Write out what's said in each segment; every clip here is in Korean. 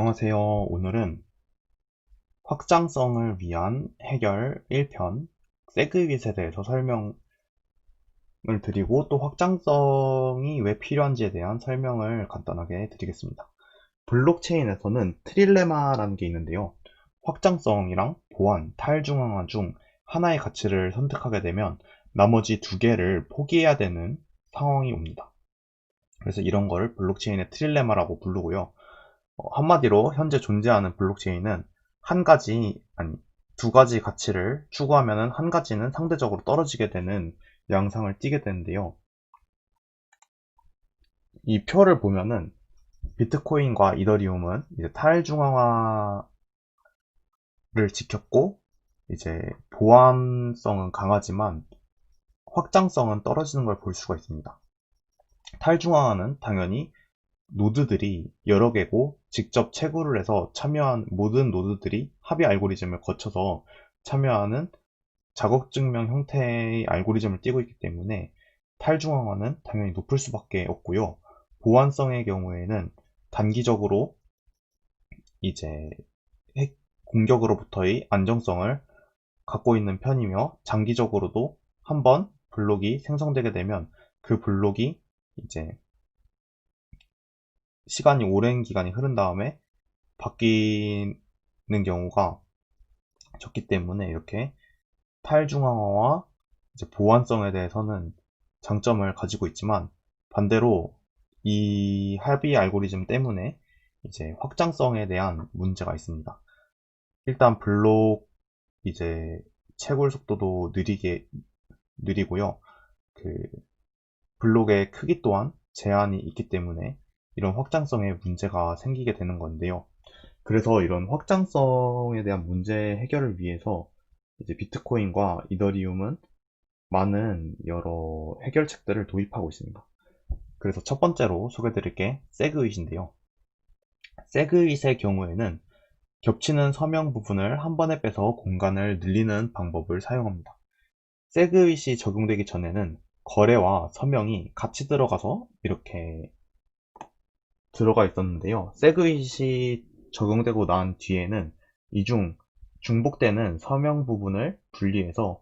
안녕하세요. 오늘은 확장성을 위한 해결 1편 세그윗에 대해서 설명을 드리고 또 확장성이 왜 필요한지에 대한 설명을 간단하게 드리겠습니다. 블록체인에서는 트릴레마라는 게 있는데요. 확장성이랑 보안, 탈중앙화 중 하나의 가치를 선택하게 되면 나머지 두 개를 포기해야 되는 상황이 옵니다. 그래서 이런 거를 블록체인의 트릴레마라고 부르고요. 한마디로 현재 존재하는 블록체인은 한 가지, 아니, 두 가지 가치를 추구하면 한 가지는 상대적으로 떨어지게 되는 양상을 띠게 되는데요. 이 표를 보면은 비트코인과 이더리움은 이제 탈중앙화를 지켰고, 이제 보안성은 강하지만 확장성은 떨어지는 걸 볼 수가 있습니다. 탈중앙화는 당연히 노드들이 여러 개고 직접 채굴을 해서 참여한 모든 노드들이 합의 알고리즘을 거쳐서 참여하는 자격증명 형태의 알고리즘을 띄고 있기 때문에 탈중앙화는 당연히 높을 수밖에 없고요. 보안성의 경우에는 단기적으로 이제 핵 공격으로부터의 안정성을 갖고 있는 편이며 장기적으로도 한번 블록이 생성되게 되면 그 블록이 이제 시간이 오랜 기간이 흐른 다음에 바뀌는 경우가 적기 때문에 이렇게 탈중앙화와 이제 보안성에 대해서는 장점을 가지고 있지만 반대로 이 합의 알고리즘 때문에 이제 확장성에 대한 문제가 있습니다. 일단 블록 이제 채굴 속도도 느리고요. 그 블록의 크기 또한 제한이 있기 때문에 이런 확장성에 문제가 생기게 되는 건데요. 그래서 이런 확장성에 대한 문제 해결을 위해서 이제 비트코인과 이더리움은 많은 여러 해결책들을 도입하고 있습니다. 그래서 첫 번째로 소개드릴 게 세그윗인데요. 세그윗의 경우에는 겹치는 서명 부분을 한 번에 빼서 공간을 늘리는 방법을 사용합니다. 세그윗이 적용되기 전에는 거래와 서명이 같이 들어가서 이렇게 들어가 있었는데요. 세그윗이 적용되고 난 뒤에는 이중 중복되는 서명 부분을 분리해서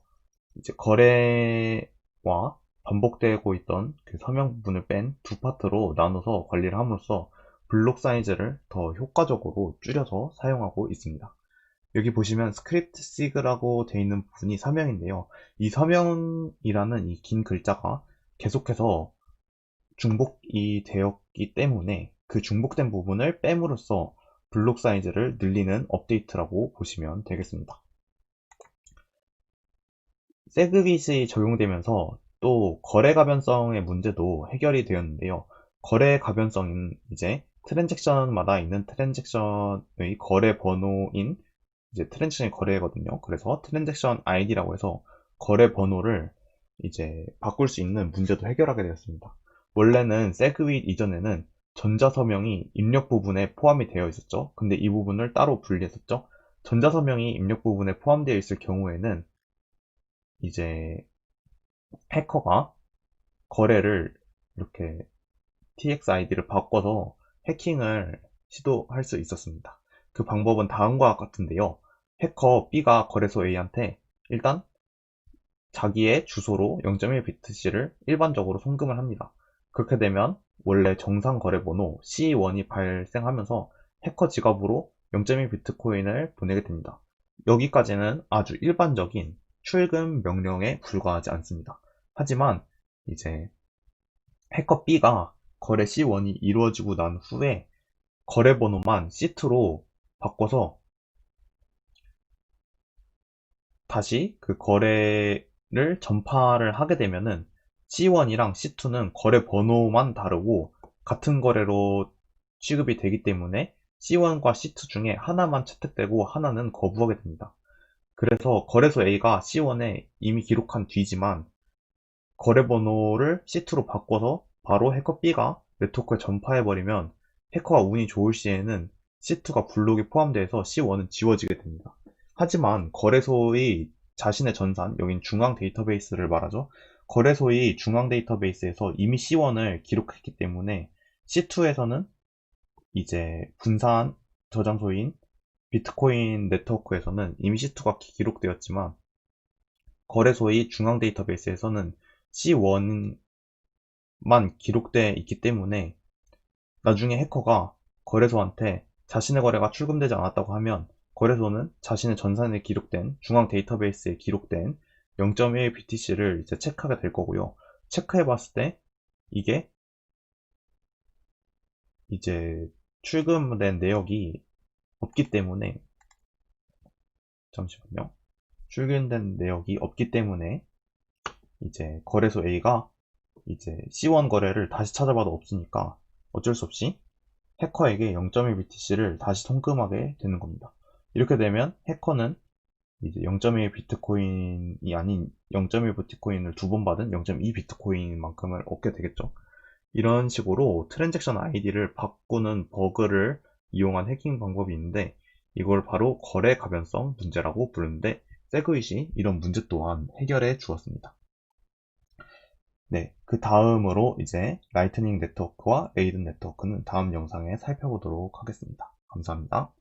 이제 거래와 반복되고 있던 그 서명 부분을 뺀 두 파트로 나눠서 관리를 함으로써 블록 사이즈를 더 효과적으로 줄여서 사용하고 있습니다. 여기 보시면 스크립트 시그라고 되어 있는 부분이 서명인데요. 이 서명이라는 이 긴 글자가 계속해서 중복이 되었기 때문에 그 중복된 부분을 뺨으로써 블록 사이즈를 늘리는 업데이트라고 보시면 되겠습니다. 세그빗이 적용되면서 또 거래 가변성의 문제도 해결이 되었는데요. 거래 가변성은 이제 트랜잭션마다 있는 트랜잭션의 거래 번호인 이제 트랜잭션이 거래거든요. 그래서 트랜잭션 아이디라고 해서 거래 번호를 이제 바꿀 수 있는 문제도 해결하게 되었습니다. 원래는 세그윗 이전에는 전자서명이 입력 부분에 포함이 되어 있었죠. 근데 이 부분을 따로 분리했었죠. 전자서명이 입력 부분에 포함되어 있을 경우에는 이제 해커가 거래를 이렇게 TXID를 바꿔서 해킹을 시도할 수 있었습니다. 그 방법은 다음과 같은데요. 해커 B가 거래소 A한테 일단 자기의 주소로 0.1BTC를 일반적으로 송금을 합니다. 그렇게 되면 원래 정상 거래번호 C1이 발생하면서 해커 지갑으로 0.1비트코인을 보내게 됩니다. 여기까지는 아주 일반적인 출금 명령에 불과하지 않습니다. 하지만 이제 해커 B가 거래 C1이 이루어지고 난 후에 거래번호만 C2로 바꿔서 다시 그 거래를 전파를 하게 되면은 C1이랑 C2는 거래 번호만 다르고 같은 거래로 취급이 되기 때문에 C1과 C2 중에 하나만 채택되고 하나는 거부하게 됩니다. 그래서 거래소 A가 C1에 이미 기록한 뒤지만 거래 번호를 C2로 바꿔서 바로 해커 B가 네트워크에 전파해버리면 해커가 운이 좋을 시에는 C2가 블록에 포함돼서 C1은 지워지게 됩니다. 하지만 거래소의 자신의 전산, 여긴 중앙 데이터베이스를 말하죠. 거래소의 중앙 데이터베이스에서 이미 C1을 기록했기 때문에 C2에서는 이제 분산 저장소인 비트코인 네트워크에서는 임시 투각이 기록되었지만 거래소의 중앙 데이터베이스에서는 C1만 기록되어 있기 때문에 나중에 해커가 거래소한테 자신의 거래가 출금되지 않았다고 하면 거래소는 자신의 전산에 기록된 중앙 데이터베이스에 기록된 0.1 BTC를 이제 체크하게 될 거고요. 체크해 봤을 때 이게 이제 출금된 내역이 없기 때문에 잠시만요. 출금된 내역이 없기 때문에 이제 거래소 A가 이제 C1 거래를 다시 찾아봐도 없으니까 어쩔 수 없이 해커에게 0.1 BTC를 다시 송금하게 되는 겁니다. 이렇게 되면 해커는 이제 0.1 비트코인이 아닌 0.1 비트코인을 두 번 받은 0.2 비트코인만큼을 얻게 되겠죠. 이런 식으로 트랜잭션 아이디를 바꾸는 버그를 이용한 해킹 방법이 있는데 이걸 바로 거래 가변성 문제라고 부르는데 세그윗이 이런 문제 또한 해결해 주었습니다. 네, 그 다음으로 이제 라이트닝 네트워크와 레이든 네트워크는 다음 영상에 살펴보도록 하겠습니다. 감사합니다.